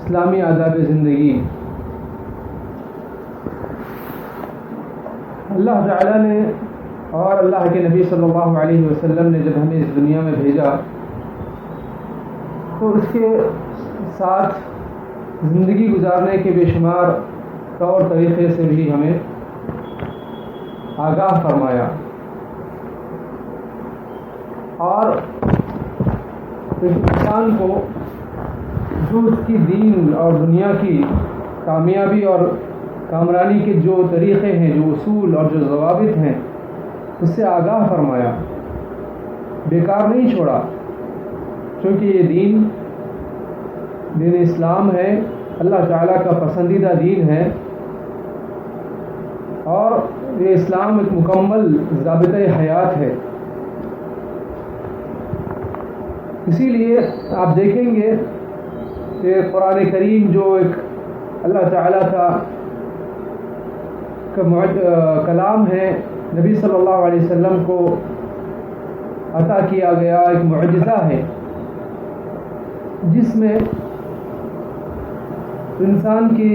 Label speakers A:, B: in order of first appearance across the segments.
A: اسلامی آداب زندگی۔ اللہ تعالیٰ نے اور اللہ کے نبی صلی اللہ علیہ وسلم نے جب ہمیں اس دنیا میں بھیجا تو اس کے ساتھ زندگی گزارنے کے بے شمار طور طریقے سے بھی ہمیں آگاہ فرمایا، اور انسان کو جو اس کی دین اور دنیا کی کامیابی اور کامرانی کے جو طریقے ہیں، جو اصول اور جو ضوابط ہیں، اس سے آگاہ فرمایا، بیکار نہیں چھوڑا، چونکہ یہ دین اسلام ہے، اللہ تعالیٰ کا پسندیدہ دین ہے، اور یہ اسلام ایک مکمل ضابطۂ حیات ہے۔ اسی لیے آپ دیکھیں گے کہ قرآن کریم جو ایک اللہ تعالیٰ کا کلام ہے، نبی صلی اللہ علیہ وسلم کو عطا کیا گیا ایک معجزہ ہے، جس میں انسان کی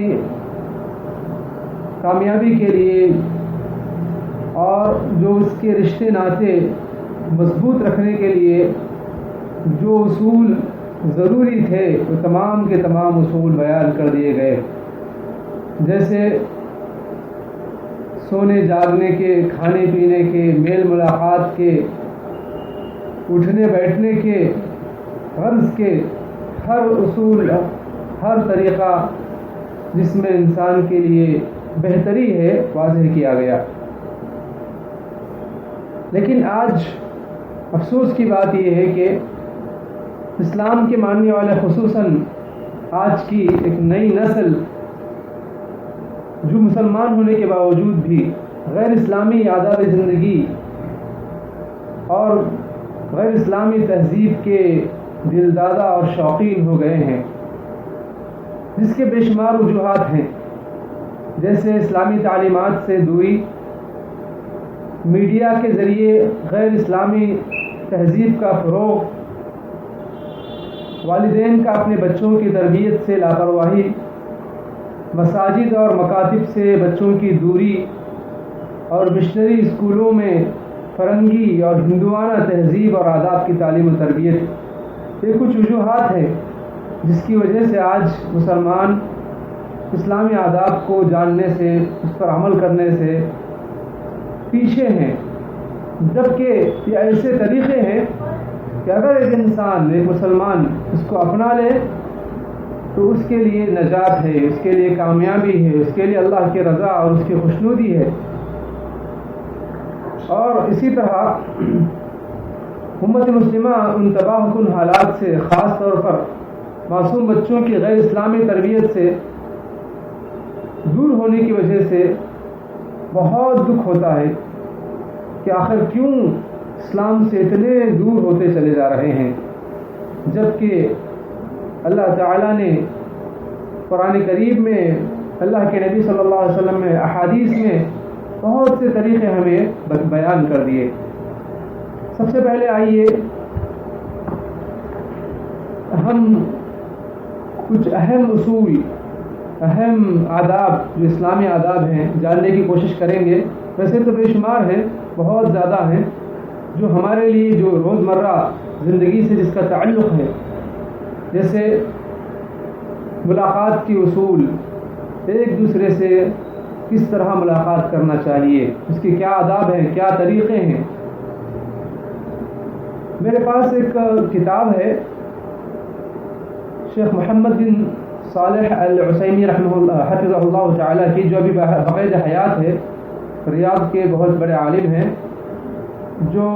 A: کامیابی کے لیے اور جو اس کے رشتے ناطے مضبوط رکھنے کے لیے جو اصول ضروری تھے وہ تمام کے تمام اصول بیان کر دیے گئے، جیسے سونے جاگنے کے، کھانے پینے کے، میل ملاقات کے، اٹھنے بیٹھنے کے، غرض کے ہر اصول، ہر طریقہ جس میں انسان کے لیے بہتری ہے واضح کیا گیا۔ لیکن آج افسوس کی بات یہ ہے کہ اسلام کے ماننے والے، خصوصاً آج کی ایک نئی نسل، جو مسلمان ہونے کے باوجود بھی غیر اسلامی آداب زندگی اور غیر اسلامی تہذیب کے دلدادہ اور شوقین ہو گئے ہیں، جس کے بے شمار وجوہات ہیں، جیسے اسلامی تعلیمات سے دوری، میڈیا کے ذریعے غیر اسلامی تہذیب کا فروغ، والدین کا اپنے بچوں کی تربیت سے لاپرواہی، مساجد اور مکاتب سے بچوں کی دوری، اور مشنری اسکولوں میں فرنگی اور ہندوانہ تہذیب اور آداب کی تعلیم و تربیت، یہ کچھ وجوہات ہیں جس کی وجہ سے آج مسلمان اسلامی آداب کو جاننے سے، اس پر عمل کرنے سے پیچھے ہیں، جبکہ یہ ایسے طریقے ہیں کہ اگر ایک انسان، ایک مسلمان اس کو اپنا لے تو اس کے لیے نجات ہے، اس کے لیے کامیابی ہے، اس کے لیے اللہ کی رضا اور اس کی خوشنودی ہے۔ اور اسی طرح امت مسلمہ ان تباہ کن حالات سے، خاص طور پر معصوم بچوں کی غیر اسلامی تربیت سے دور ہونے کی وجہ سے بہت دکھ ہوتا ہے کہ آخر کیوں اسلام سے اتنے دور ہوتے چلے جا رہے ہیں، جبکہ اللہ تعالیٰ نے قرآن کریم میں، اللہ کے نبی صلی اللہ علیہ وسلم میں، احادیث میں بہت سے طریقے ہمیں بیان کر دیے۔ سب سے پہلے آئیے ہم کچھ اہم اصول، اہم آداب جو اسلامی آداب ہیں جاننے کی کوشش کریں گے۔ ویسے تو بے شمار ہیں، بہت زیادہ ہیں، جو ہمارے لیے جو روزمرہ زندگی سے جس کا تعلق ہے، جیسے ملاقات کی اصول، ایک دوسرے سے کس طرح ملاقات کرنا چاہیے، اس کے کیا آداب ہیں، کیا طریقے ہیں۔ میرے پاس ایک کتاب ہے شیخ محمد بن صالح العثیمین رحمہ اللہ حفظہ اللہ تعالیٰ کی، جو ابھی بقید حیات ہے، ریاض کے بہت بڑے عالم ہیں، جو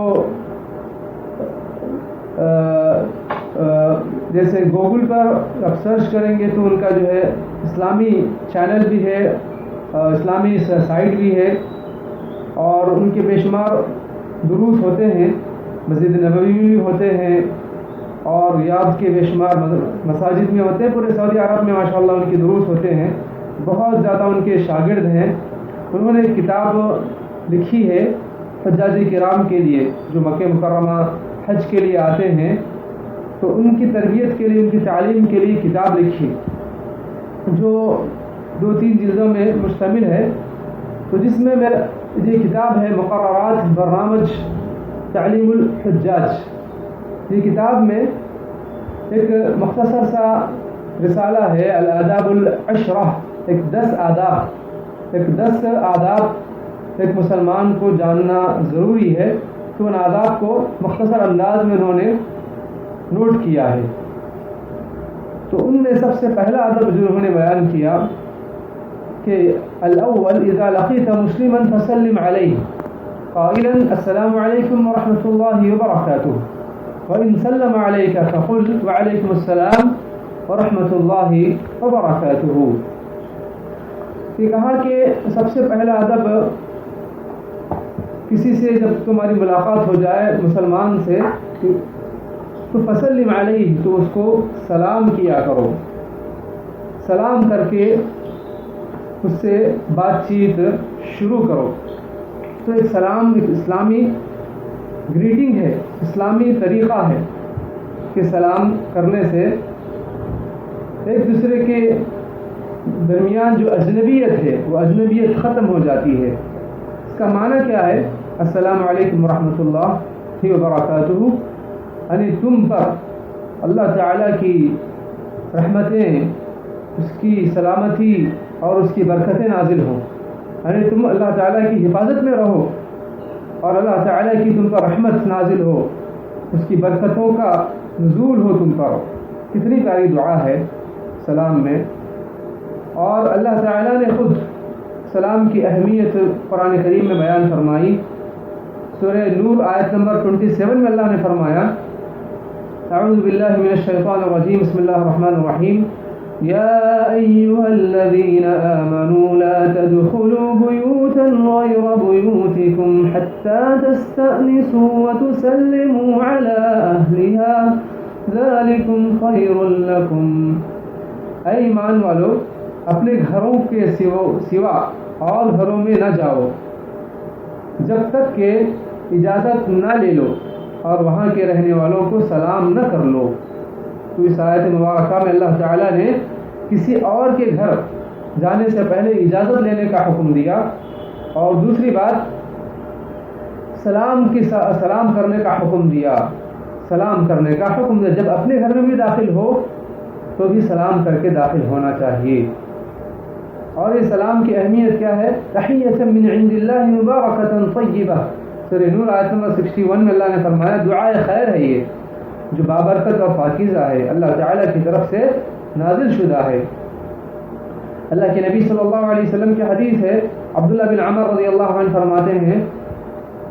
A: جیسے گوگل پر آپ سرچ کریں گے تو ان کا جو ہے اسلامی چینل بھی ہے، اسلامی سائٹ بھی ہے، اور ان کے بے شمار دروس ہوتے ہیں، مسجد نبوی میں بھی ہوتے ہیں، اور ریاض کے بے شمار مساجد میں ہوتے ہیں، پورے سعودی عرب میں ماشاءاللہ ان کے دروس ہوتے ہیں، بہت زیادہ ان کے شاگرد ہیں۔ انہوں نے ایک کتاب لکھی ہے حجاج کرام کے لیے، جو مکہ مکرمہ حج کے لیے آتے ہیں، تو ان کی تربیت کے لیے، ان کی تعلیم کے لیے کتاب لکھی، جو 2-3 جلدوں میں مشتمل ہے، تو جس میں میرا یہ کتاب ہے مقررات برنامج تعلیم الحجاج۔ یہ کتاب میں ایک مختصر سا رسالہ ہے الآداب العشرہ، ایک 10 آداب ایک مسلمان کو جاننا ضروری ہے، تو ان آداب کو مختصر انداز میں انہوں نے نوٹ کیا ہے۔ تو ان میں سب سے پہلا ادب جو انہوں نے بیان کیا کہ الاول اذا لقيت مسلما فسلم عليه قائلا السلام علیکم ورحمۃ اللہ وبرکاتہ وان سلم عليك فقل وعلیکم السلام ورحمۃ اللہ وبرکاتہ۔ یہ کہا کہ سب سے پہلا ادب کسی سے جب تمہاری ملاقات ہو جائے مسلمان سے تو فسلم علیہ، تو اس کو سلام کیا کرو، سلام کر کے اس سے بات چیت شروع کرو۔ تو ایک سلام ایک اسلامی گریٹنگ ہے، اسلامی طریقہ ہے کہ سلام کرنے سے ایک دوسرے کے درمیان جو اجنبیت ہے وہ اجنبیت ختم ہو جاتی ہے۔ اس کا معنی کیا ہے؟ السلام علیکم ورحمۃ اللہ وبرکاتہ، یعنی تم پر اللہ تعالیٰ کی رحمتیں، اس کی سلامتی اور اس کی برکتیں نازل ہوں، یعنی تم اللہ تعالیٰ کی حفاظت میں رہو اور اللہ تعالیٰ کی تم پر رحمت نازل ہو، اس کی برکتوں کا نزول ہو تم پر۔ کتنی پیاری دعا ہے سلام میں، اور اللہ تعالیٰ نے خود سلام کی اہمیت قرآن کریم میں بیان فرمائی۔ سورہ نور آیت نمبر 27 میں اللہ نے فرمایا اعوذ باللہ من الشیطان الرجیم بسم اللہ الرحمن الرحیم یا ایہا الذین آمنوا لا تدخلوا بیوتا غیر بیوتکم حتی تستأنسوا وتسلموا علی اہلها ذالکم خیر لکم۔ اے ایمان والو، اپنے گھروں کے سوا اور گھروں میں نہ جاؤ جب تک کہ اجازت نہ لے لو اور وہاں کے رہنے والوں کو سلام نہ کر لو۔ تو اس آیت مبارکہ میں اللہ تعالیٰ نے کسی اور کے گھر جانے سے پہلے اجازت لینے کا حکم دیا، اور دوسری بات سلام کرنے کا حکم دیا، سلام کرنے کا حکم دیا۔ جب اپنے گھر میں بھی داخل ہو تو بھی سلام کر کے داخل ہونا چاہیے۔ اور یہ سلام کی اہمیت کیا ہے؟ تحیۃ من عند اللہ مبارکۃ طیبہ، سورہ نور آیت نمبر 61 میں اللہ نے فرمایا دعائے خیر ہے یہ جو بابرکت اور پاکیزہ ہے، اللہ تعالیٰ کی طرف سے نازل شدہ ہے۔ اللہ کے نبی صلی اللہ علیہ وسلم کی حدیث ہے، عبداللہ بن عمر رضی اللہ عنہ فرماتے ہیں،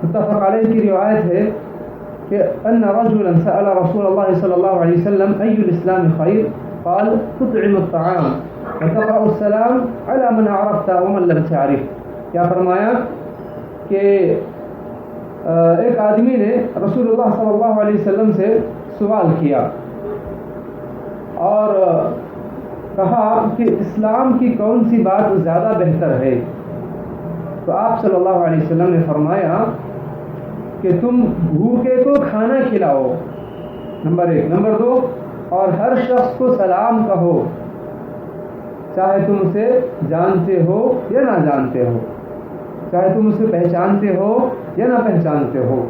A: متفق علیہ کی روایت ہے کہ ان رجلا سأل رسول اللہ صلی اللہ علیہ وسلم ای الاسلام خیر قال تطعم الطعام وتقرأ السلام على من عرفت ومن لم تعرف۔ کیا فرمایا کہ ایک آدمی نے رسول اللہ صلی اللہ علیہ وسلم سے سوال کیا اور کہا کہ اسلام کی کون سی بات زیادہ بہتر ہے؟ تو آپ صلی اللہ علیہ وسلم نے فرمایا کہ تم بھوکے کو کھانا کھلاؤ، نمبر 1، نمبر 2، اور ہر شخص کو سلام کہو، چاہے تم اسے جانتے ہو یا نہ جانتے ہو، چاہے تم اسے پہچانتے ہو یا نہ پہچانتے ہو۔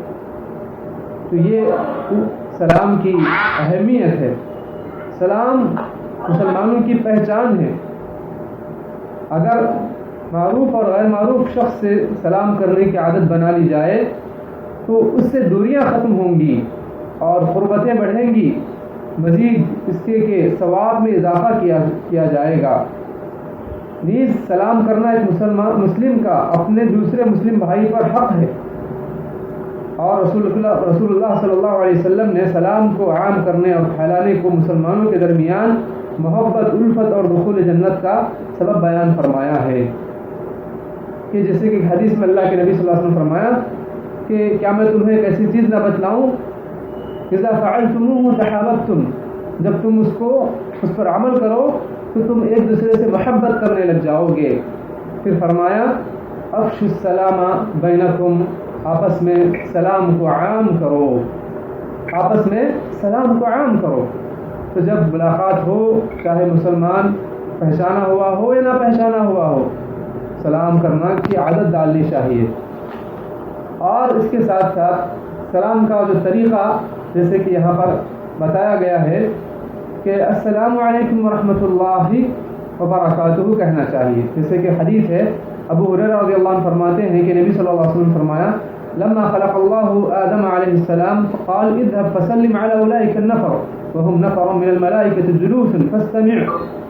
A: تو یہ سلام کی اہمیت ہے، سلام مسلمانوں کی پہچان ہے۔ اگر معروف اور غیر معروف شخص سے سلام کرنے کی عادت بنا لی جائے تو اس سے دوریاں ختم ہوں گی اور قربتیں بڑھیں گی، مزید اس کے کہ ثواب میں اضافہ کیا جائے گا۔ نیز سلام کرنا ایک مسلم کا اپنے دوسرے مسلم بھائی پر حق ہے، اور رسول اللہ صلی اللہ علیہ وسلم نے سلام کو عام کرنے اور پھیلانے کو مسلمانوں کے درمیان محبت، الفت اور دخول جنت کا سبب بیان فرمایا ہے۔ کہ جیسے کہ حدیث میں اللہ کے نبی صلی اللہ علیہ وسلم فرمایا کہ کیا میں تمہیں ایک ایسی چیز نہ بتلاؤں اذا فعلتموه تحاببتم، جب تم اس پر عمل کرو تو تم ایک دوسرے سے محبت کرنے لگ جاؤ گے۔ پھر فرمایا افشوا السلام بینکم، آپس میں سلام کو عام کرو، آپس میں سلام کو عام کرو۔ تو جب ملاقات ہو، چاہے مسلمان پہچانا ہوا ہو یا نہ پہچانا ہوا ہو، سلام کرنا کی عادت ڈالنی چاہیے۔ اور اس کے ساتھ ساتھ سلام کا جو طریقہ جیسے کہ یہاں پر بتایا گیا ہے کہ السلام علیکم ورحمۃ اللہ وبرکاتہ کہنا چاہیے، جیسے کہ حدیث ہے ابو ہریرہ رضی اللہ عنہ فرماتے ہیں کہ نبی صلی اللہ علیہ وسلم فرمایا لما خلق الله آدم عليه السلام فقال اذهب فسلم على أولئك النفر وهم نفر من الملائكة جلوس فاستمع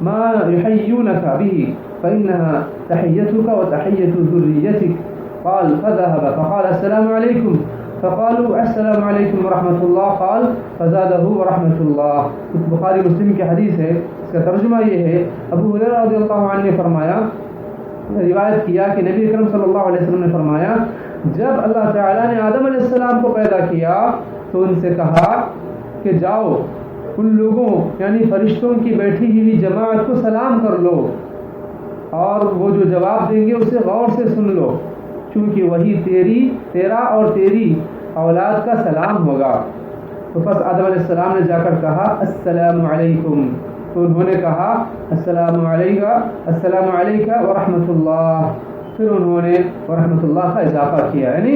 A: ما يحيونك به فإنها تحيتك وتحية ذريتك قال فذهب فقال السلام عليكم فقالوا السلام علیکم ورحمۃ اللہ قال فزادہ ورحمۃ اللہ۔ بخاری مسلم کی حدیث ہے، اس کا ترجمہ یہ ہے ابو ہریرہ رضی اللہ عنہ نے فرمایا، روایت کیا کہ نبی اکرم صلی اللہ علیہ وسلم نے فرمایا جب اللہ تعالیٰ نے آدم علیہ السلام کو پیدا کیا تو ان سے کہا کہ جاؤ ان لوگوں یعنی فرشتوں کی بیٹھی ہوئی جماعت کو سلام کر لو اور وہ جو جواب دیں گے اسے غور سے سن لو، کیونکہ وہی تیرا اور تیری اولاد کا سلام ہوگا۔ تو پس آدم علیہ السلام نے جا کر کہا السلام علیکم، تو انہوں نے کہا السلام علیکہ ورحمۃ اللہ، پھر انہوں نے ورحمۃ اللہ کا اضافہ کیا، یعنی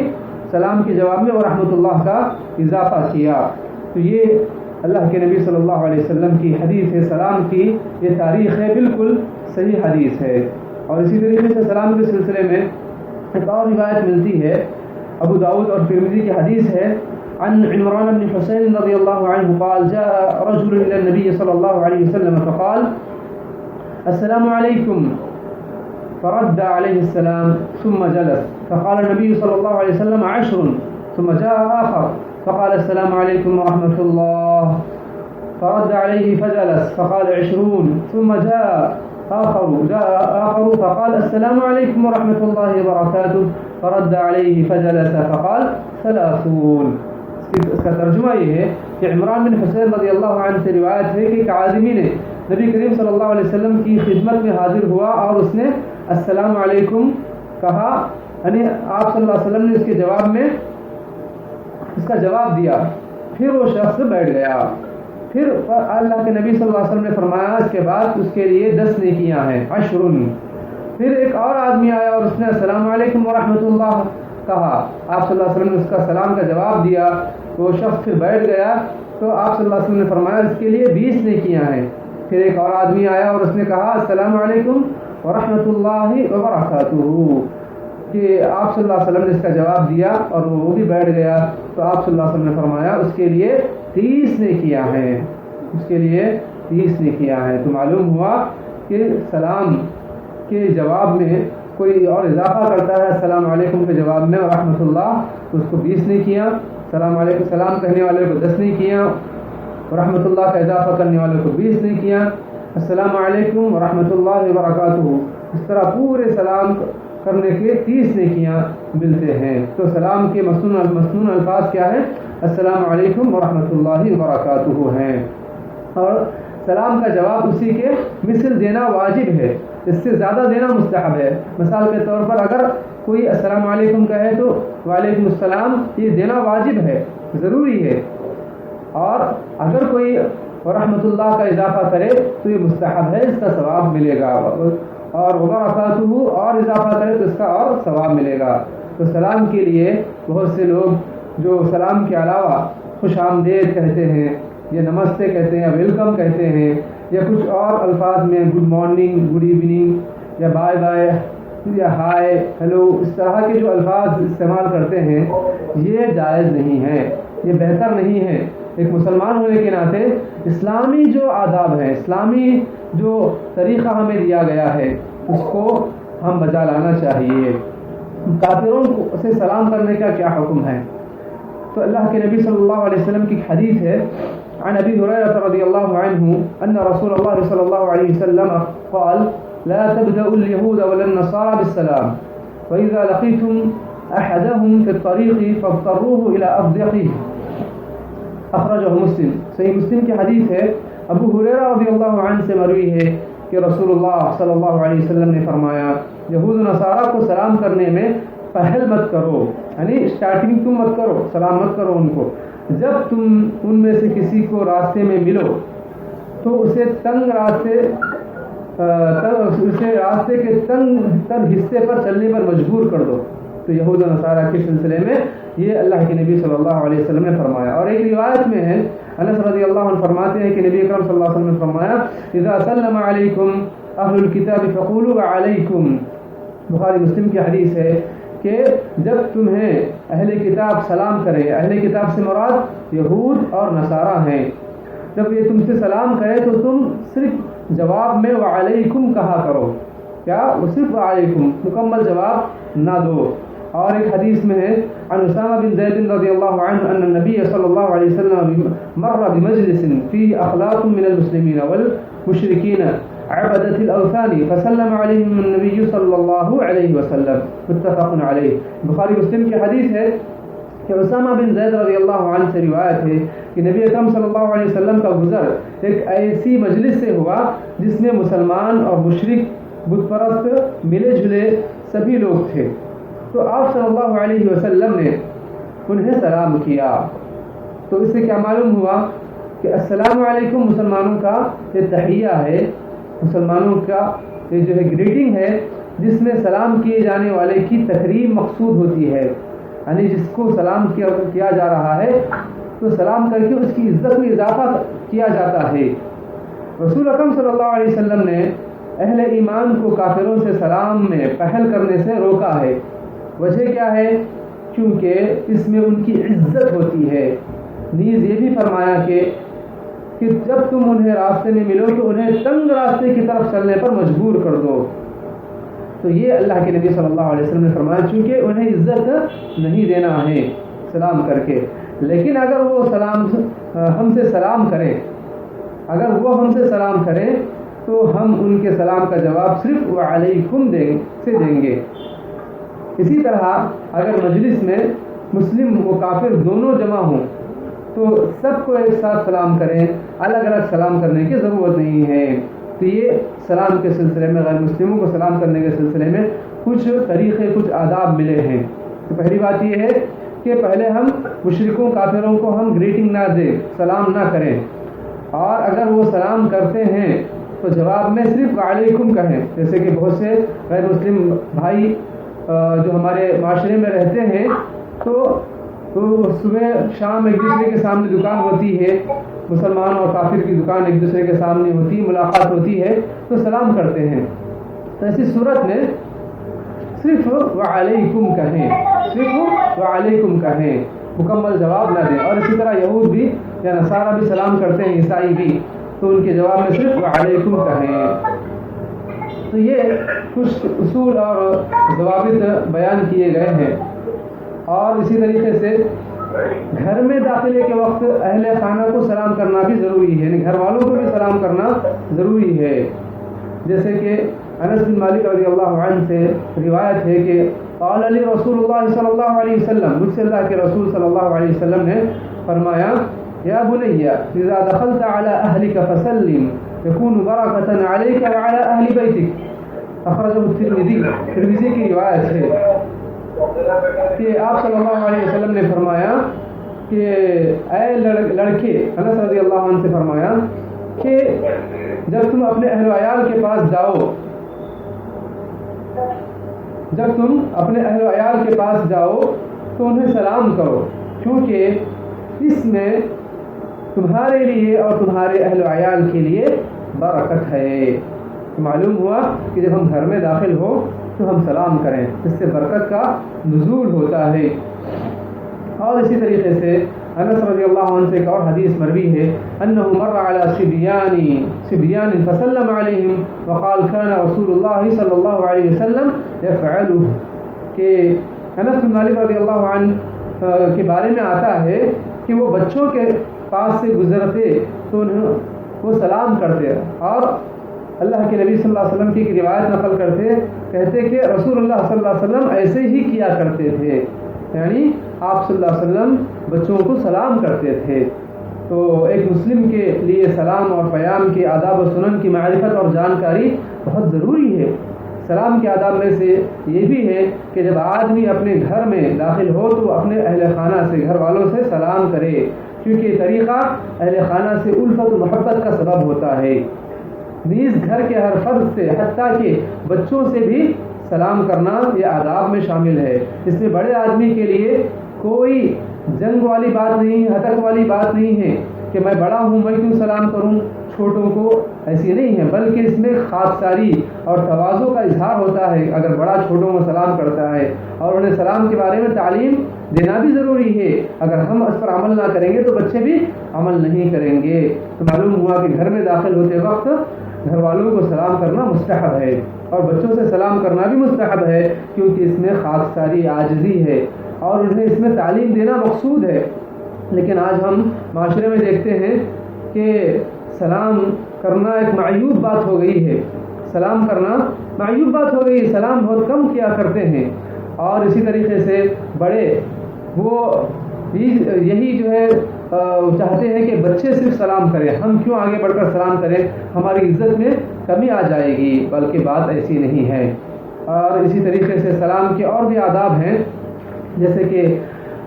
A: سلام کے جواب میں ورحمۃ اللہ کا اضافہ کیا۔ تو یہ اللہ کے نبی صلی اللہ علیہ وسلم کی حدیث ہے، سلام کی یہ تاریخ ہے، بالکل صحیح حدیث ہے۔ اور اسی طریقے سے سلام کے سلسلے میں ایک اور روایت ملتی ہے، ابو داؤد اور ترمذی کی حدیث ہے، عن عمران بن حسین رضی اللہ عنہ قال جاء رجل الى النبي صلی اللہ علیہ وسلم فقال السلام علیکم فرد عليه السلام ثم جلس فقال النبي صلى الله عليه وسلم 10 ثم جاء آخر فقال السلام عليكم ورحمة الله فرد عليه فجلس فقال 20 ثم جاء آخر فقال السلام عليكم ورحمة الله وبركاته فرد عليه فجلس فقال 30۔ اس کا ترجمہ یہ ہے کہ عمران بن حسین رضی اللہ عنہ سے روایت ہے کہ ایک آدمی نے نبی کریم صلی اللہ علیہ وسلم کی خدمت میں حاضر ہوا اور اس نے السلام علیکم کہا، یعنی آپ صلی اللہ علیہ وسلم نے اس کے جواب میں اس کا جواب دیا، پھر وہ شخص بیٹھ گیا، پھر اللہ کے نبی صلی اللہ علیہ وسلم نے فرمایا اس کے بعد اس کے لیے 10 نیکیاں ہیں، 10۔ پھر ایک اور آدمی آیا اور اس نے السلام علیکم ورحمۃ اللہ کہا، آپ صلی اللہ علیہ وسلم نے اس کا سلام کا جواب دیا، وہ شخص پھر بیٹھ گیا، تو آپ صلی اللہ علیہ وسلم نے فرمایا اس کے لیے 20 نیکیاں ہیں۔ پھر ایک اور آدمی آیا اور اس نے کہا السلام علیکم ورحمۃ اللہ وبرکاتہ، کہ آپ صلی اللہ علیہ وسلم نے اس کا جواب دیا اور وہ بھی بیٹھ گیا، تو آپ صلی اللہ علیہ وسلم نے فرمایا اس کے لیے 30 نیکیاں ہیں، اس کے لیے 30 نیکیاں ہیں۔ تو معلوم ہوا کہ سلام کے جواب میں کوئی اور اضافہ کرتا ہے السلام علیکم کے جواب میں ورحمۃ اللہ، تو اس کو 20 نیکیاں، سلام علیکم سلام کہنے والے کو 10 نیکیاں، ورحمۃ اللہ کا اضافہ کرنے والے کو 20 نیکیاں، السلام علیکم ورحمۃ اللہ وبرکاتہ، اس طرح پورے سلام کرنے کے 30 نیکیاں ملتے ہیں۔ تو سلام کے مسنون الفاظ کیا ہے؟ السلام علیکم ورحمۃ اللہ وبرکاتہ ہیں، اور سلام کا جواب اسی کے مثل دینا واجب ہے، اس سے زیادہ دینا مستحب ہے۔ مثال کے طور پر اگر کوئی السلام علیکم کہے تو وعلیکم السلام یہ دینا واجب ہے، ضروری ہے، اور اگر کوئی ورحمۃ اللہ کا اضافہ کرے تو یہ مستحب ہے، اس کا ثواب ملے گا، اور وبرکاتہ اور اضافہ کرے تو اس کا اور ثواب ملے گا۔ تو سلام کے لیے بہت سے لوگ جو سلام کے علاوہ خوش آمدید کہتے ہیں یا نمستے کہتے ہیں یا ویلکم کہتے ہیں یا کچھ اور الفاظ میں گڈ مارننگ، گڈ ایوننگ یا بائے بائے یا ہائے، ہیلو، اس طرح کے جو الفاظ استعمال کرتے ہیں یہ جائز نہیں ہے، یہ بہتر نہیں ہے۔ ایک مسلمان ہونے کے ناطے اسلامی جو آداب ہیں، اسلامی جو طریقہ ہمیں دیا گیا ہے اس کو ہم بجا لانا چاہیے۔ کافروں سے سلام کرنے کا کیا حکم ہے؟ تو اللہ کے نبی صلی اللہ علیہ وسلم کی حدیث ہے، عن ابی ہریرہ رضی اللہ عنہ ان رسول اللہ صلی اللہ علیہ وسلم قال لا تبدأوا اليهود ولا النصارى بالسلام وإذا لقيتم أحدهم في الطريق فاضطروه إلى أصدقائه اخرجہ مسلم۔ صحیح مسلم کی حدیث ہے، ابو ہریرہ رضی اللہ عنہ سے مروی ہے کہ رسول اللہ صلی اللہ علیہ وسلم نے فرمایا یہود و نصارہ کو سلام کرنے میں پہل مت کرو، یعنی اسٹارٹنگ تم مت کرو، سلام مت کرو ان کو، جب تم ان میں سے کسی کو راستے میں ملو تو اسے تنگ راستے اسے راستے کے تنگ حصے پر چلنے پر مجبور کر دو. تو یہود و نصارہ کے سلسلے میں یہ اللہ کے نبی صلی اللہ علیہ وسلم نے فرمایا. اور ایک روایت میں ہے انس رضی اللہ عنہ فرماتے ہیں کہ نبی اکرم صلی اللہ علیہ وسلم نے فرمایا اذا سلم علیکم اہل الکتاب فقولوا علیکم. بخاری مسلم کی حدیث ہے کہ جب تمہیں اہل کتاب سلام کرے، اہل کتاب سے مراد یہود اور نصارہ ہیں، جب یہ تم سے سلام کرے تو تم صرف جواب میں وعلیکم کہا کرو. کیا؟ صرف وعلیکم، مکمل جواب نہ دو. اور ایک حدیث میں ہے عن اسامہ بن زید رضی اللہ عنہ ان النبی صلی اللہ علیہ وسلم مر بمجلس فيه اخلاق من المسلمین والمشرکین عبدة الاوثان فسلم علیہم النبی صلی اللہ علیہ وسلم. متفق علیہ. بخاری مسلم کی حدیث ہے کہ اسامہ بن زید رضی اللہ عنہ سے روایت ہے کہ نبی اکرم صلی اللہ علیہ وسلم کا گزر ایک ایسی مجلس سے ہوا جس میں مسلمان اور مشرک بت پرست ملے جلے سبھی لوگ تھے. تو آپ صلی اللہ علیہ وسلم نے انہیں سلام کیا. تو اس سے کیا معلوم ہوا کہ السلام علیکم مسلمانوں کا یہ تحیہ ہے، مسلمانوں کا یہ جو ہے گریٹنگ ہے جس میں سلام کیے جانے والے کی تقریب مقصود ہوتی ہے. یعنی جس کو سلام کیا جا رہا ہے تو سلام کر کے اس کی عزت میں اضافہ کیا جاتا ہے. رسول اکرم صلی اللہ علیہ وسلم نے اہل ایمان کو کافروں سے سلام میں پہل کرنے سے روکا ہے. وجہ کیا ہے؟ کیونکہ اس میں ان کی عزت ہوتی ہے. نیز یہ بھی فرمایا کہ جب تم انہیں راستے میں ملو تو انہیں تنگ راستے کی طرف چلنے پر مجبور کر دو. تو یہ اللہ کے نبی صلی اللہ علیہ وسلم نے فرمایا چونکہ انہیں عزت نہیں دینا ہے سلام کر کے. لیکن اگر وہ ہم سے سلام کریں، اگر وہ ہم سے سلام کریں تو ہم ان کے سلام کا جواب صرف وعلیکم سے دیں گے. اسی طرح اگر مجلس میں مسلم و کافر دونوں جمع ہوں تو سب کو ایک ساتھ سلام کریں، الگ الگ سلام کرنے کی ضرورت نہیں ہے. تو یہ سلام کے سلسلے میں غیر مسلموں کو سلام کرنے کے سلسلے میں کچھ طریقے، کچھ آداب ملے ہیں. تو پہلی بات یہ ہے کہ پہلے ہم مشرکوں کافروں کو ہم گریٹنگ نہ دیں، سلام نہ کریں. اور اگر وہ سلام کرتے ہیں تو جواب میں صرف وعلیکم کہیں. جیسے کہ بہت سے غیر مسلم بھائی جو ہمارے معاشرے میں رہتے ہیں تو صبح شام ایک دوسرے کے سامنے دکان ہوتی ہے، مسلمان اور کافر کی دکان ایک دوسرے کے سامنے ہوتی ہے، ملاقات ہوتی ہے تو سلام کرتے ہیں. تو ایسی صورت میں صرف وعلیکم کہیں، صرف وعلیکم کہیں، مکمل جواب نہ دیں. اور اسی طرح یہود بھی یا نصارہ بھی سلام کرتے ہیں، عیسائی بھی، تو ان کے جواب میں صرف وعلیکم کہیں. تو یہ کچھ اصول اور ضوابط بیان کیے گئے ہیں. اور اسی طریقے سے گھر میں داخلے کے وقت اہل خانہ کو سلام کرنا بھی ضروری ہے، یعنی گھر والوں کو بھی سلام کرنا ضروری ہے. جیسے کہ انس بن مالک رضی اللہ عنہ سے روایت ہے کہ قال علی رسول اللہ صلی اللہ علیہ وسلم، مجھ سے اللہ کے رسول صلی اللہ علیہ وسلم نے فرمایا یا بنی اذا دخلت على اهلك فسلم يكون بركة عليك وعلى اهل بيتك. اخرجه ترمذی کی روایت ہے کہ آپ صلی اللہ علیہ وسلم نے فرمایا کہ اے لڑکے، انس رضی اللہ عنہ سے فرمایا کہ جب تم اپنے اہل و عیال کے پاس جاؤ، جب تم اپنے اہل و عیال کے پاس جاؤ تو انہیں سلام کرو، کیونکہ اس میں تمہارے لیے اور تمہارے اہل و عیال کے لیے برکت ہے. معلوم ہوا کہ جب ہم گھر میں داخل ہو تو ہم سلام کریں، اس سے برکت کا نزول ہوتا ہے. اور اسی طریقے سے انس رضی اللہ عنہ سے ایک اور حدیث مروی ہے انه مر على صبيان فسلم عليهم وقال كان رسول الله صلی اللہ علیہ وسلم يفعله. کہ انس بن مالک رضی اللہ عنہ کے بارے میں آتا ہے کہ وہ بچوں کے پاس سے گزرتے تو وہ سلام کرتے، اور اللہ کے نبی صلی اللہ علیہ وسلم کی ایک روایت نقل کرتے، کہتے کہ رسول اللہ صلی اللہ علیہ وسلم ایسے ہی کیا کرتے تھے، یعنی آپ صلی اللہ علیہ وسلم بچوں کو سلام کرتے تھے. تو ایک مسلم کے لیے سلام اور پیام کے آداب و سنن کی معرفت اور جانکاری بہت ضروری ہے. سلام کے آداب میں سے یہ بھی ہے کہ جب آدمی اپنے گھر میں داخل ہو تو اپنے اہل خانہ سے، گھر والوں سے سلام کرے، کیونکہ یہ طریقہ اہل خانہ سے الفت و محبت کا سبب ہوتا ہے. نیز گھر کے ہر فرد سے حتیٰ کہ بچوں سے بھی سلام کرنا یہ آداب میں شامل ہے۔ اس میں بڑے آدمی کے لیے کوئی جنگ والی بات نہیں، ہتک والی بات نہیں ہے کہ میں بڑا ہوں میں کیوں سلام کروں چھوٹوں کو، ایسی نہیں ہے، بلکہ اس میں خاکساری اور تواضع کا اظہار ہوتا ہے اگر بڑا چھوٹوں کو سلام کرتا ہے، اور انہیں سلام کے بارے میں تعلیم دینا بھی ضروری ہے۔ اگر ہم اس پر عمل نہ کریں گے تو بچے بھی عمل نہیں کریں گے۔ تو معلوم ہوا کہ گھر میں داخل ہوتے وقت گھر والوں کو سلام کرنا مستحب ہے، اور بچوں سے سلام کرنا بھی مستحب ہے، کیونکہ اس میں خاکساری عاجزی ہے اور انہیں اس میں تعلیم دینا مقصود ہے۔ لیکن آج ہم معاشرے میں دیکھتے ہیں کہ سلام کرنا ایک معیوب بات ہو گئی ہے، سلام کرنا معیوب بات ہو گئی ہے، سلام بہت کم کیا کرتے ہیں، اور اسی طریقے سے بڑے وہ یہی جو ہے چاہتے ہیں کہ بچے صرف سلام کریں، ہم کیوں آگے بڑھ کر سلام کریں، ہماری عزت میں کمی آ جائے گی، بلکہ بات ایسی نہیں ہے۔ اور اسی طریقے سے سلام کے اور بھی آداب ہیں، جیسے کہ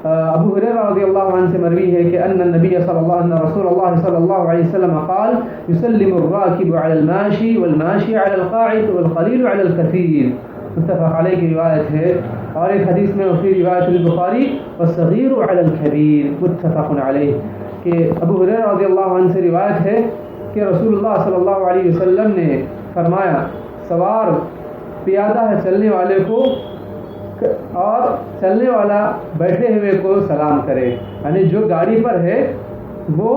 A: ابو ہریرہ رضی اللہ عنہ سے مروی ہے کہ ان رسول اللہ صلی اللہ علیہ وسلم قال يسلم الراكب على الماشي والماشي على القاعد والقليل على الكثير، متفق علیہ کی روایت ہے۔ اور ایک حدیث میں اسی روایت البخاری والصغیر علی الکبیر متفق علیہ، کہ ابو ہریرہ رضی اللہ عنہ سے روایت ہے کہ رسول اللہ صلی اللہ علیہ وسلم نے فرمایا سوار پیادہ ہے چلنے والے کو اور چلنے والا بیٹھے ہوئے کو سلام کرے، یعنی جو گاڑی پر ہے وہ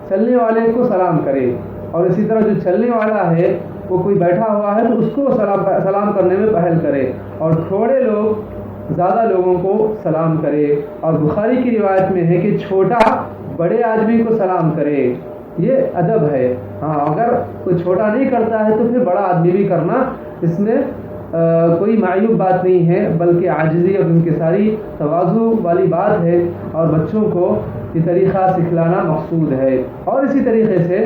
A: چلنے والے کو سلام کرے، اور اسی طرح جو چلنے والا ہے وہ کوئی بیٹھا ہوا ہے تو اس کو سلام کرنے میں پہل کرے، اور تھوڑے لوگ زیادہ لوگوں کو سلام کرے۔ اور بخاری کی روایت میں ہے کہ چھوٹا بڑے آدمی کو سلام کرے، یہ ادب ہے۔ ہاں اگر کوئی چھوٹا نہیں کرتا ہے تو پھر بڑا آدمی بھی کرنا اس میں کوئی معیوب بات نہیں ہے، بلکہ عاجزی اور انکساری تواضع والی بات ہے، اور بچوں کو یہ طریقہ سکھلانا مقصود ہے۔ اور اسی طریقے سے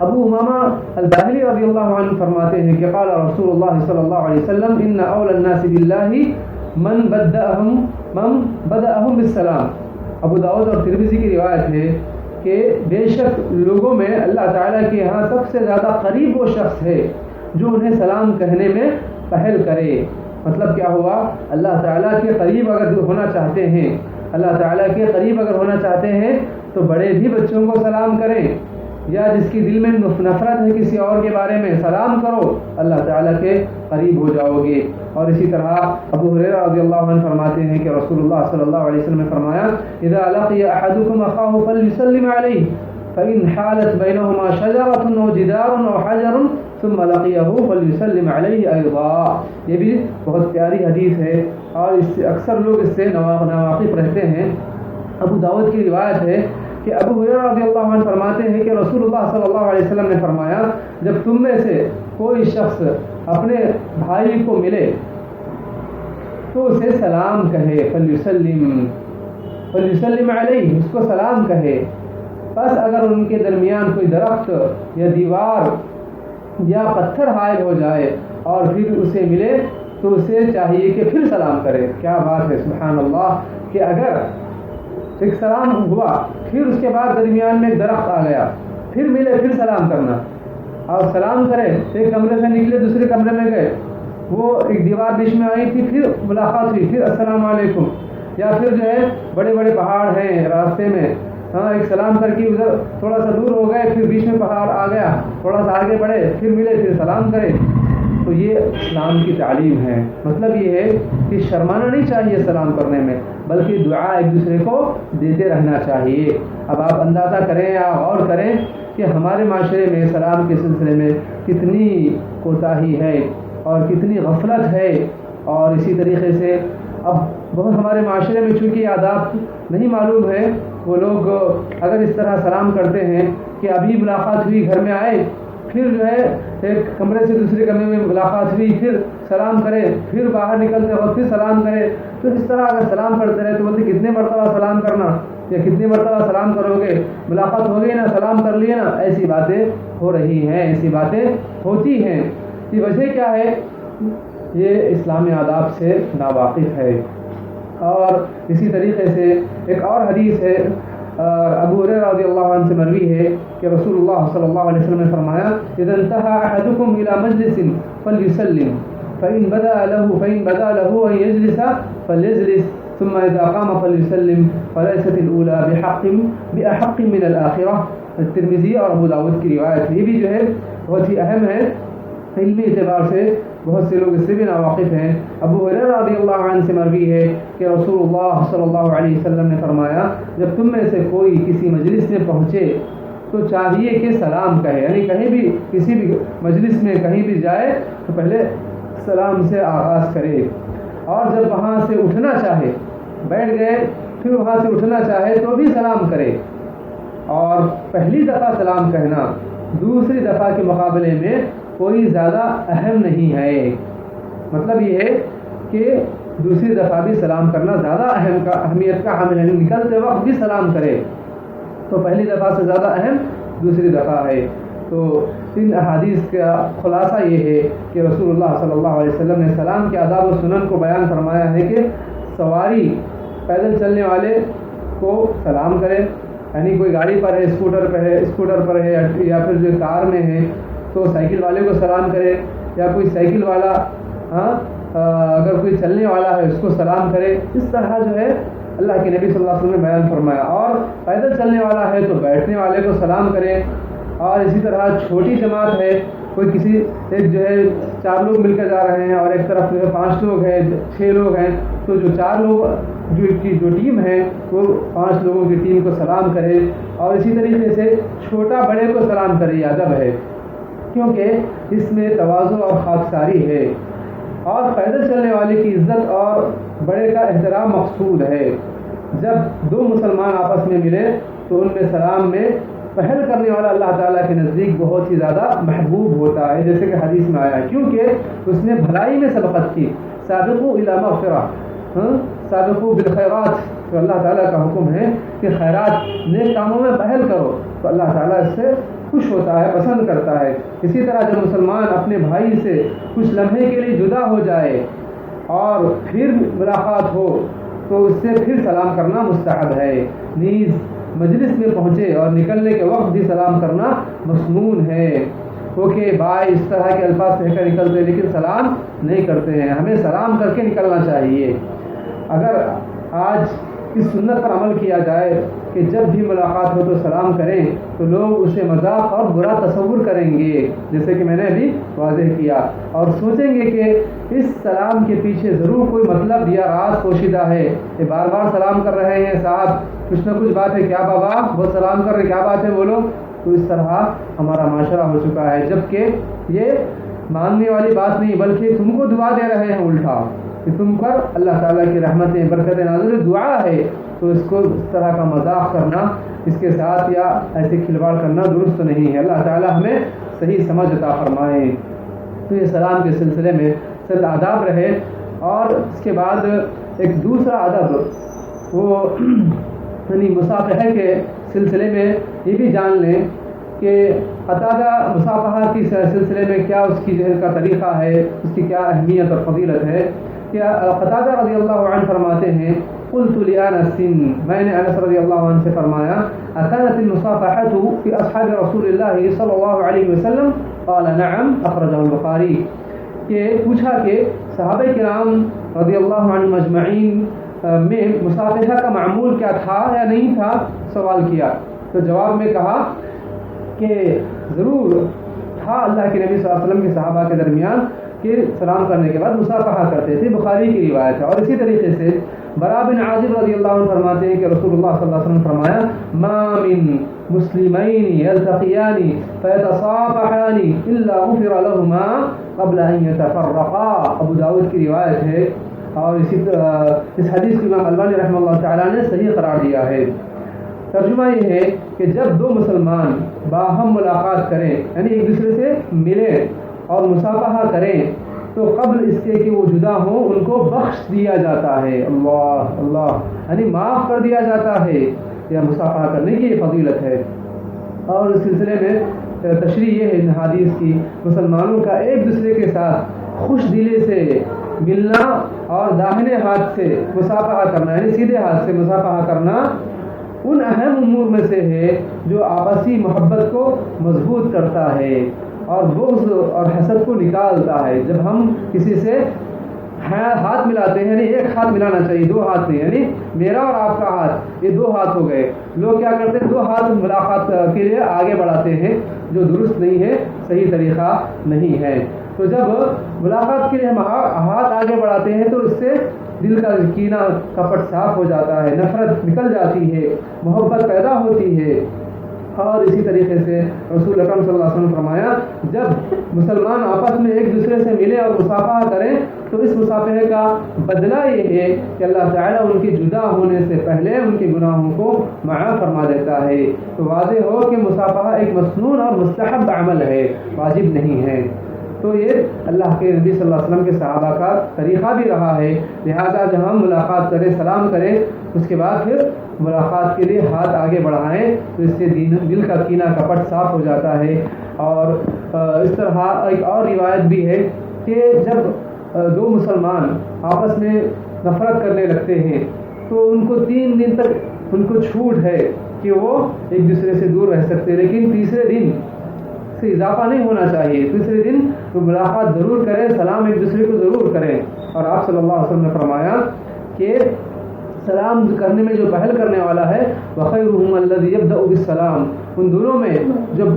A: ابو امامہ الباہلی رضی اللہ عنہ فرماتے ہیں کہ قال رسول اللہ صلی اللہ علیہ وسلم ان اول الناس باللہ من بدأهم بالسلام۔ ابو داؤد اور ترمذی کی روایت ہے کہ بے شک لوگوں میں اللہ تعالیٰ کے یہاں سب سے زیادہ قریب وہ شخص ہے جو انہیں سلام کہنے میں پہل کرے۔ مطلب کیا ہوا، اللہ تعالیٰ کے قریب اگر ہونا چاہتے ہیں، اللہ تعالیٰ کے قریب اگر ہونا چاہتے ہیں تو بڑے بھی بچوں کو سلام کریں، یا جس کی دل میں نفرت ہے کسی اور کے بارے میں سلام کرو، اللہ تعالیٰ کے قریب ہو جاؤ گے۔ اور اسی طرح ابو ہریرہ رضی اللہ عنہ فرماتے ہیں کہ رسول اللہ صلی اللہ علیہ وسلم نے فرمایا اذا لقي احدكم اخاه فليسلم عليه فان حالت بينهما شجرة او جدار او حجر ثم لقيه فليسلم عليه ايضا۔ یہ بھی بہت پیاری حدیث ہے، اور اس سے اکثر لوگ اس سے ناواقف رہتے ہیں۔ ابو داؤد کی روایت ہے کہ ابو ہریرہ رضی اللہ عنہ فرماتے ہیں کہ رسول اللہ صلی اللہ علیہ وسلم نے فرمایا جب تم میں سے کوئی شخص اپنے بھائی کو ملے تو اسے سلام کہے، فلیسلم علیہ، اس کو سلام کہے۔ بس اگر ان کے درمیان کوئی درخت یا دیوار یا پتھر حائل ہو جائے اور پھر اسے ملے تو اسے چاہیے کہ پھر سلام کرے۔ کیا بات ہے، سبحان اللہ، کہ اگر ایک سلام ہوا پھر اس کے بعد درمیان میں ایک درخت آ گیا، پھر ملے پھر سلام کرنا، اور سلام کرے، ایک کمرے سے نکلے دوسرے کمرے میں گئے، وہ ایک دیوار بیچ میں آئی تھی پھر ملاقات ہوئی، پھر السلام علیکم، یا پھر جو ہے بڑے بڑے پہاڑ ہیں راستے میں، ہاں ایک سلام کر کے ادھر تھوڑا سا دور ہو گئے، پھر بیچ میں پہاڑ آ گیا، تھوڑا سا آگے بڑھے پھر ملے پھر سلام کرے، تو یہ اسلام کی تعلیم ہے۔ مطلب یہ ہے کہ شرمانا نہیں چاہیے سلام کرنے میں، بلکہ دعا ایک دوسرے کو دیتے رہنا چاہیے۔ اب آپ اندازہ کریں یا غور کریں کہ ہمارے معاشرے میں سلام کے سلسلے میں کتنی کوتاہی ہے اور کتنی غفلت ہے، اور اسی طریقے سے اب بہت ہمارے معاشرے میں چونکہ آداب نہیں معلوم ہے، وہ لوگ اگر اس طرح سلام کرتے ہیں کہ ابھی ملاقات ہوئی گھر میں آئے، پھر جو ہے ایک کمرے سے دوسرے کمرے میں ملاقات ہوئی پھر سلام کرے، پھر باہر نکلتے وقت پھر سلام کرے، تو اس طرح اگر سلام کرتے رہے تو بولتے کتنے مرتبہ سلام کرنا، یا کتنی مرتبہ سلام کرو گے، ملاقات ہو گئی نا سلام کر لیے نا، ایسی باتیں ہو رہی ہیں، ایسی باتیں ہوتی ہیں۔ یہ وجہ کیا ہے؟ یہ اسلامی آداب سے ناواقف ہے۔ اور اسی طریقے سے ایک اور حدیث ہے ابو ہریرہ رضی اللہ عنہ سے مروی ہے کہ رسول اللہ صلی اللہ علیہ وسلم نے فرمایا اذا انتهى احدكم الى مجلس فليسلم فان بدا له ان يجلس فليجلس ثم اذا قام فليسلم فليست الاولى باحق من الاخره. ترمذی اور ابو داؤد کی روایت. یہ بھی جو ہے بہت ہی اہم ہے علمی اعتبار سے، بہت سے لوگ اس سے بھی ناواقف ہیں. ابو ہریرہ رضی اللہ عنہ سے مروی ہے کہ رسول اللہ صلی اللہ علیہ وسلم نے فرمایا جب تم میں سے کوئی کسی مجلس میں پہنچے تو چاہیے کہ سلام کہے، یعنی کہیں بھی کسی بھی مجلس میں کہیں بھی جائے تو پہلے سلام سے آغاز کرے، اور جب وہاں سے اٹھنا چاہے، بیٹھ گئے پھر وہاں سے اٹھنا چاہے تو بھی سلام کرے. اور پہلی دفعہ سلام کہنا دوسری دفعہ کے مقابلے میں کوئی زیادہ اہم نہیں ہے. مطلب یہ ہے کہ دوسری دفعہ بھی سلام کرنا زیادہ اہمیت کا حامل ہے. نکلتے وقت بھی سلام کرے تو پہلی دفعہ سے زیادہ اہم دوسری دفعہ ہے. تو ان احادیث کا خلاصہ یہ ہے کہ رسول اللہ صلی اللہ علیہ وسلم نے سلام کے آداب و سنن کو بیان فرمایا ہے کہ سواری پیدل چلنے والے کو سلام کرے، یعنی کوئی گاڑی پر ہے، اسکوٹر پر ہے یا پھر جو کار میں ہے تو سائیکل والے کو سلام کرے، یا کوئی سائیکل والا اگر کوئی چلنے والا ہے اس کو سلام کرے. اس طرح جو ہے اللہ کے نبی صلی اللہ علیہ وسلم نے بیان فرمایا. اور پیدل چلنے والا ہے تو بیٹھنے والے کو سلام کرے. اور اسی طرح چھوٹی جماعت ہے، کوئی کسی ایک جو ہے 4 لوگ مل کر جا رہے ہیں اور ایک طرف جو ہے 5 لوگ ہیں، 6 لوگ ہیں، تو جو 4 لوگ جو ٹیم ہے وہ 5 لوگوں کی ٹیم کو سلام کرے. اور اسی طریقے سے چھوٹا بڑے کو سلام کرے. یہ ادب ہے کیونکہ اس میں تواضع اور خاکساری ہے. اور پیدل چلنے والے کی عزت اور بڑے کا احترام مقصود ہے. جب 2 مسلمان آپس میں ملے تو ان میں سلام میں پہل کرنے والا اللہ تعالیٰ کے نزدیک بہت ہی زیادہ محبوب ہوتا ہے، جیسے کہ حدیث میں آیا ہے، کیونکہ اس نے بھلائی میں سبقت کی. سابقوا الی مغفرہ، سابقوا بالخیرات. تو اللہ تعالیٰ کا حکم ہے کہ خیرات نیک کاموں میں پہل کرو تو اللہ تعالیٰ اس سے خوش ہوتا ہے، پسند کرتا ہے. اسی طرح جب مسلمان اپنے بھائی سے کچھ لمحے کے لیے جدا ہو جائے اور پھر ملاقات ہو تو اس سے پھر سلام کرنا مستحب ہے. نیز مجلس میں پہنچے اور نکلنے کے وقت بھی سلام کرنا مسنون ہے. کیونکہ بھائی اس طرح کے الفاظ کہہ کر نکلتے ہیں لیکن سلام نہیں کرتے ہیں. ہمیں سلام کر کے نکلنا چاہیے. اگر آج اس سنت پر عمل کیا جائے کہ جب بھی ملاقات ہو تو سلام کریں تو لوگ اسے مذاق اور برا تصور کریں گے، جیسے کہ میں نے ابھی واضح کیا، اور سوچیں گے کہ اس سلام کے پیچھے ضرور کوئی مطلب یا راز پوشیدہ ہے. یہ بار بار سلام کر رہے ہیں صاحب، کچھ نہ کچھ بات ہے. کیا بابا بہت سلام کر رہے، کیا بات ہے بولو. تو اس طرح ہمارا معاشرہ ہو چکا ہے، جبکہ یہ ماننے والی بات نہیں بلکہ تم کو دعا دے رہے ہیں الٹا کہ تم پر اللہ تعالیٰ کی رحمتیں برکتیں نازل دعا ہے. تو اس کو اس طرح کا مذاق کرنا، اس کے ساتھ یا ایسے کھلواڑ کرنا درست نہیں ہے. اللہ تعالیٰ ہمیں صحیح سمجھ عطا فرمائے. تو یہ سلام کے سلسلے میں چند آداب رہے. اور اس کے بعد ایک دوسرا ادب وہ یعنی مصافحہ کے سلسلے میں یہ بھی جان لیں کہ قطادہ مصافحہ کی سلسلے میں کیا اس کی کا طریقہ ہے، اس کی کیا اہمیت اور فضیلت ہے. کہ قطادہ رضی اللہ عنہ فرماتے ہیں قلت لانس، میں نے انس رضی اللہ عنہ سے فرمایا اكانت المصافحة في اصحاب رسول الله صلی اللہ علیہ وسلم؟ قال نعم اخرجه البخاری. کہ پوچھا کہ صحابہ کرام رضی اللہ عنہ مجمعین میں مصافحہ کا معمول کیا تھا یا نہیں تھا، سوال کیا. تو جواب میں کہا کہ ضرور تھا، اللہ کے نبی صلی اللہ علیہ وسلم کے صحابہ کے درمیان کہ سلام کرنے کے بعد مصافحہ کرتے تھے. بخاری کی روایت ہے. اور اسی طریقے سے برا بن عازب رضی اللہ عنہ فرماتے ہیں کہ رسول اللہ صلی اللہ علیہ وسلم فرمایا ما من مسلمین یلتقیان فیتصافحان الا غفر لهما قبل ان یتفرقا. ابو داؤد کی روایت ہے اور اس حدیث کو امام البانی رحمہ اللہ تعالیٰ نے صحیح قرار دیا ہے. ترجمہ یہ ہے کہ جب 2 مسلمان باہم ملاقات کریں، یعنی ایک دوسرے سے ملیں اور مصافحہ کریں تو قبل اس کے کہ وہ جدا ہوں ان کو بخش دیا جاتا ہے. اللہ اللہ، یعنی معاف کر دیا جاتا ہے. یا مصافحہ کرنے کی یہ فضیلت ہے. اور اس سلسلے میں تشریح یہ ہے ان حدیث کی، مسلمانوں کا ایک دوسرے کے ساتھ خوش دلی سے ملنا اور داہنے ہاتھ سے مصافحہ کرنا، یعنی سیدھے ہاتھ سے مصافحہ کرنا ان اہم امور میں سے ہے جو آپسی محبت کو مضبوط کرتا ہے اور بغض اور حسد کو نکالتا ہے۔ جب ہم کسی سے ہاتھ ملاتے ہیں، یعنی ایک ہاتھ ملانا چاہیے، دو ہاتھ نہیں، یعنی میرا اور آپ کا ہاتھ، یہ دو ہاتھ ہو گئے۔ لوگ کیا کرتے ہیں، دو ہاتھ ملاقات کے لیے آگے بڑھاتے ہیں، جو درست نہیں ہے، صحیح طریقہ نہیں ہے۔ تو جب ملاقات کے لیے ہم ہاتھ آگے بڑھاتے ہیں تو اس سے دل کا کینہ کپٹ صاف ہو جاتا ہے، نفرت نکل جاتی ہے، محبت پیدا ہوتی ہے۔ اور اسی طریقے سے رسول اکرم صلی اللہ علیہ وسلم نے فرمایا، جب مسلمان آپس میں ایک دوسرے سے ملے اور مصافحہ کریں تو اس مصافحے کا بدلہ یہ ہے کہ اللہ تعالیٰ ان کے جدا ہونے سے پہلے ان کے گناہوں کو معاف فرما دیتا ہے۔ تو واضح ہو کہ مصافحہ ایک مسنون اور مستحب عمل ہے، واجب نہیں ہے۔ تو یہ اللہ کے نبی صلی اللہ علیہ وسلم کے صحابہ کا طریقہ بھی رہا ہے، لہذا جب ہم ملاقات کریں، سلام کریں، اس کے بعد پھر ملاقات کے لیے ہاتھ آگے بڑھائیں تو اس سے دل کا کینہ کپٹ صاف ہو جاتا ہے۔ اور اس طرح ایک اور روایت بھی ہے کہ جب دو مسلمان آپس میں نفرت کرنے لگتے ہیں تو ان کو 3 دن تک ان کو چھوٹ ہے کہ وہ ایک دوسرے سے دور رہ سکتے، لیکن تیسرے دن سے اضافہ نہیں ہونا چاہیے۔ تیسرے دن وہ ملاقات ضرور کریں، سلام ایک دوسرے کو ضرور کریں۔ اور آپ صلی اللہ علیہ وسلم نے فرمایا کہ سلام کرنے میں جو پہل کرنے والا ہے وَخَيْرُهُمْ الَّذِي يَبْدَأُ بِالسَّلَامِ، ان دونوں میں جب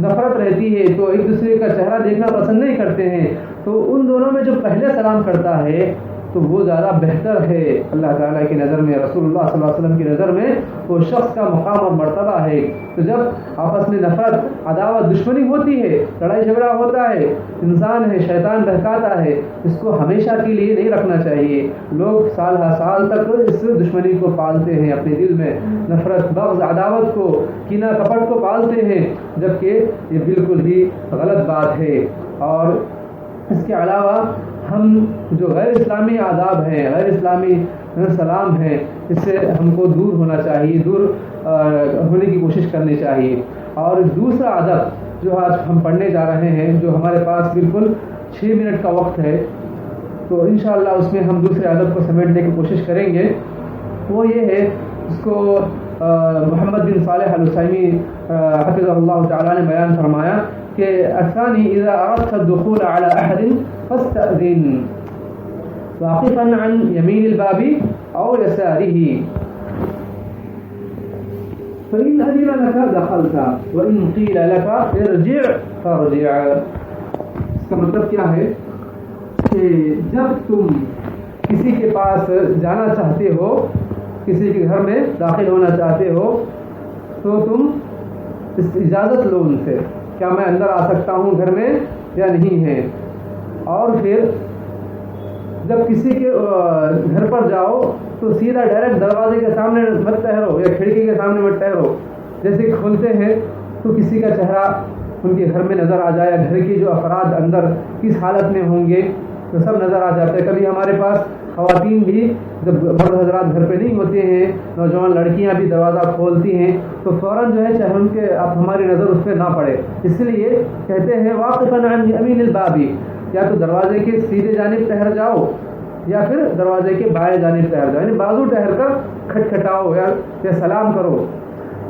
A: نفرت رہتی ہے تو ایک دوسرے کا چہرہ دیکھنا پسند نہیں کرتے ہیں، تو ان دونوں میں جو پہلے سلام کرتا ہے تو وہ زیادہ بہتر ہے اللہ تعالیٰ کی نظر میں، رسول اللہ صلی اللہ علیہ وسلم کی نظر میں وہ شخص کا مقام اور مرتبہ ہے۔ تو جب آپس میں نفرت، عداوت، دشمنی ہوتی ہے، لڑائی جھگڑا ہوتا ہے، انسان ہے، شیطان بہکاتا ہے، اس کو ہمیشہ کے لیے نہیں رکھنا چاہیے۔ لوگ سال ہر سال تک اس دشمنی کو پالتے ہیں اپنے دل میں، نفرت، بغض، عداوت کو، کینہ کپٹ کو پالتے ہیں، جبکہ یہ بالکل ہی غلط بات ہے۔ اور اس کے علاوہ ہم جو غیر اسلامی آداب ہیں، غیر اسلامی سلام ہیں، اس سے ہم کو دور ہونا چاہیے، دور ہونے کی کوشش کرنی چاہیے۔ اور دوسرا ادب جو آج ہم پڑھنے جا رہے ہیں، جو ہمارے پاس بالکل 6 منٹ کا وقت ہے، تو انشاءاللہ اس میں ہم دوسرے ادب کو سمیٹنے کی کوشش کریں گے۔ وہ یہ ہے، اس کو محمد بن صالح العثیمی حفظہ اللہ تعالیٰ نے بیان فرمایا کہ الثانی اذا اردت الدخول على احد فاستأذن واقفا عن يمين الباب او يساره فإن أذن لك دخلت وإن قيل لك ارجع فارجع۔ اس کا مطلب کیا ہے کہ جب تم کسی کے پاس جانا چاہتے ہو، کسی کے گھر میں داخل ہونا چاہتے ہو، تو تم اجازت لو ان سے، کیا میں اندر آ سکتا ہوں گھر میں یا نہیں ہے۔ اور پھر جب کسی کے گھر پر جاؤ تو سیدھا ڈائریکٹ دروازے کے سامنے مت ٹھہرو یا کھڑکی کے سامنے مت ٹھہرو۔ جیسے کھولتے ہیں تو کسی کا چہرہ ان کے گھر میں نظر آ جائے، گھر کے جو افراد اندر کس حالت میں ہوں گے تو سب نظر آ جاتا ہے۔ کبھی ہمارے پاس خواتین بھی جب مرد حضرات گھر پہ نہیں ہوتے ہیں، نوجوان لڑکیاں بھی دروازہ کھولتی ہیں تو فوراً جو ہے چاہے ان کے اب ہماری نظر اس پہ نہ پڑے، اس لیے کہتے ہیں واقفاً عن یمین الباب، یا تو دروازے کے سیدھے جانب ٹھہر جاؤ یا پھر دروازے کے بائیں جانب ٹھہر جاؤ، یعنی بازو ٹھہر کر کھٹکھٹاؤ یا سلام کرو۔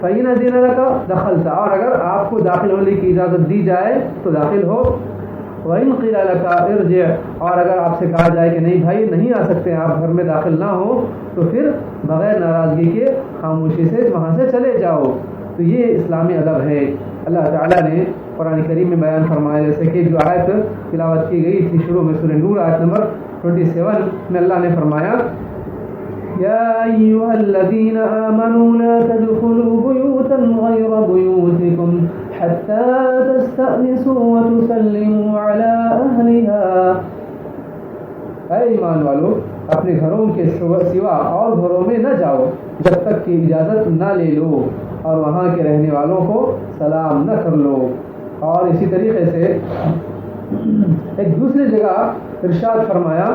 A: فَإِنْ أَذِنَ لَكَ دَخَلْتَ، اور اگر آپ کو داخل ہونے کی اجازت دی جائے تو داخل ہو۔ وَإِنْ قِيلَ لَكَ ارْجِعْ، اور اگر آپ سے کہا جائے کہ نہیں بھائی نہیں آ سکتے آپ، گھر میں داخل نہ ہو، تو پھر بغیر ناراضگی کے خاموشی سے وہاں سے چلے جاؤ۔ تو یہ اسلامی ادب ہے۔ اللہ تعالیٰ نے قرآن کریم میں بیان فرمایا، جیسے کہ جو آیت تلاوت کی گئی تھی شروع میں سورہ نور آیت نمبر 27 میں اللہ نے فرمایا یا ایھا الذین آمنوا لا تدخلوا بیوتا غیر بیوتکم حتی تستأنسوا وتسلموا علی اہلها، اے ایمان والو اپنے گھروں کے سوا اور گھروں میں نہ جاؤ جب تک کہ اجازت نہ لے لو اور وہاں کے رہنے والوں کو سلام نہ کر لو۔ اور اسی طریقے سے ایک دوسری جگہ ارشاد فرمایا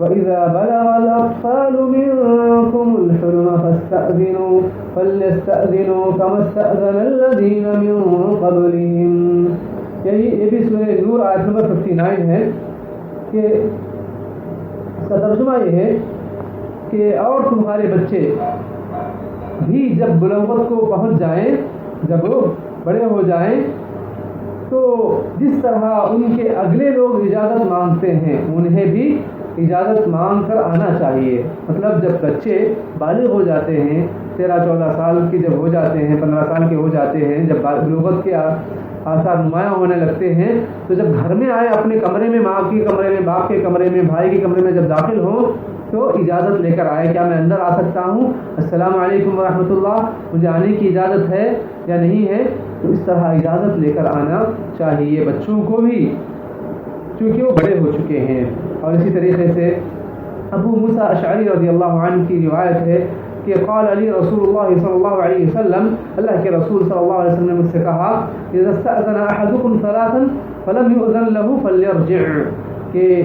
A: وَإِذَا بَلَغَ الْأَطْفَالُ مِنكُمُ الْحُلُمَ فَاسْتَأْذِنُوا فَلْيَسْتَأْذِنُوا كَمَا اسْتَأْذَنَ الَّذِينَ مِن قَبْلِهِمْ۔ یہ بھی سورہ نور آیت نمبر 59 ہے کہ اس کا ترجمہ یہ ہے کہ اور تمہارے بچے بھی جب بلوغت کو پہنچ جائیں، جب بڑے ہو جائیں، تو جس طرح ان کے اگلے لوگ اجازت مانگتے ہیں انہیں بھی اجازت مانگ کر آنا چاہیے۔ مطلب جب بچے بالغ ہو جاتے ہیں، 13-14 سال کے جب ہو جاتے ہیں، 15 سال کے ہو جاتے ہیں، جب بلوغت کے آثار نمایاں ہونے لگتے ہیں، تو جب گھر میں آئے اپنے کمرے میں، ماں کے کمرے میں، باپ کے کمرے میں، بھائی کے کمرے میں جب داخل ہوں تو اجازت لے کر آئے، کیا میں اندر آ سکتا ہوں؟ السلام علیکم ورحمۃ اللہ، مجھے آنے کی اجازت ہے یا نہیں ہے؟ تو اس طرح اجازت لے کر آنا چاہیے بچوں کو بھی، چونکہ وہ بڑے ہو چکے ہیں۔ اور اسی طریقے سے ابو موسیٰ اشعری رضی اللہ عنہ کی روایت ہے کہ قال علی رسول اللہ صلی اللہ علیہ وسلم، اللہ کے رسول صلی اللہ علیہ وسلم نے مجھ سے کہا، اذا استأذن احدكم ثلاثا فلم يؤذن له فليرجع، کہ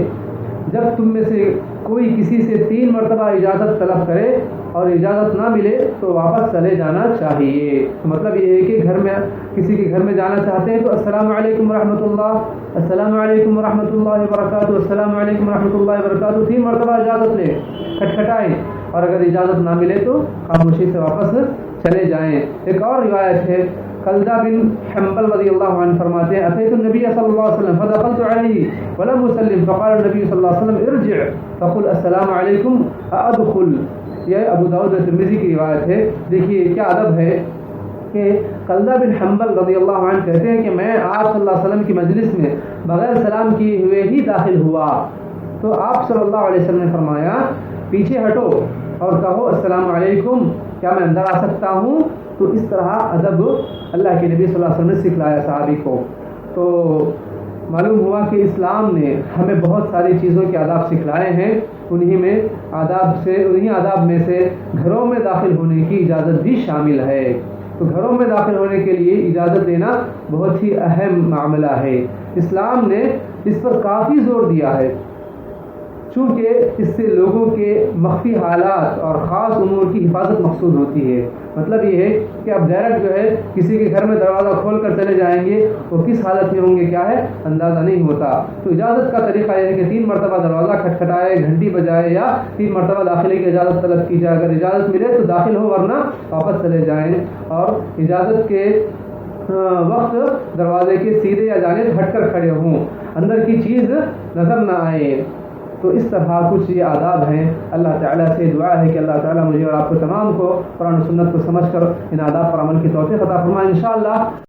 A: جب تم میں سے کوئی کسی سے 3 مرتبہ اجازت طلب کرے اور اجازت نہ ملے تو واپس چلے جانا چاہیے۔ تو مطلب یہ ہے کہ گھر میں کسی کے گھر میں جانا چاہتے ہیں تو السلام علیکم ورحمۃ اللہ، السلام علیکم ورحمۃ اللہ وبرکاتہ، السلام علیکم ورحمۃ اللہ وبرکاتہ، 3 مرتبہ اجازت لیں، کھٹکھٹائیں، اور اگر اجازت نہ ملے تو خاموشی سے واپس چلے جائیں۔ ایک اور روایت ہے، قلدہ بن حنبل رضی اللہ عنہ فرماتے ہیں، اتیت النبی صلی اللہ علیہ وسلم فدخلت علیہ ولم اسلم فقال النبی صلی اللہ علیہ وسلم ارجع فقل السلام علیکم ادخل۔ یہ ابو داؤد ترمذی کی روایت ہے۔ دیکھیے کیا ادب ہے کہ قلدہ بن حنبل رضی اللہ عنہ کہتے ہیں کہ میں آپ صلی اللہ علیہ وسلم کی مجلس میں بغیر سلام کیے ہوئے ہی داخل ہوا، تو آپ صلی اللہ علیہ وسلم نے فرمایا پیچھے ہٹو اور کہو السلام علیکم، کیا میں اندر آ سکتا ہوں؟ تو اس طرح ادب اللہ کے نبی صلی اللہ علیہ وسلم نے سکھلایا صحابی کو۔ تو معلوم ہوا کہ اسلام نے ہمیں بہت ساری چیزوں کے آداب سکھلائے ہیں، انہی آداب میں سے گھروں میں داخل ہونے کی اجازت بھی شامل ہے۔ تو گھروں میں داخل ہونے کے لیے اجازت دینا بہت ہی اہم معاملہ ہے۔ اسلام نے اس پر کافی زور دیا ہے، چونکہ اس سے لوگوں کے مخفی حالات اور خاص امور کی حفاظت مقصود ہوتی ہے۔ مطلب یہ ہے کہ اب ڈائریکٹ جو ہے کسی کے گھر میں دروازہ کھول کر چلے جائیں گے، وہ کس حالت میں ہوں گے کیا ہے اندازہ نہیں ہوتا۔ تو اجازت کا طریقہ یہ ہے کہ 3 مرتبہ دروازہ کھٹکھٹائے، گھنٹی بجائے، یا 3 مرتبہ داخلے کی اجازت طلب کی جائے، اگر اجازت ملے تو داخل ہو ورنہ واپس چلے جائیں، اور اجازت کے وقت دروازے کے سیدھے یا جانب ہٹ کر کھڑے ہوں، اندر کی چیز نظر نہ آئے۔ تو اس طرح کچھ یہ آداب ہیں۔ اللہ تعالیٰ سے دعا ہے کہ اللہ تعالیٰ مجھے اور آپ کو تمام کو قرآن و سنت کو سمجھ کر ان آداب پر عمل کی توفیق عطا فرمائے انشاءاللہ۔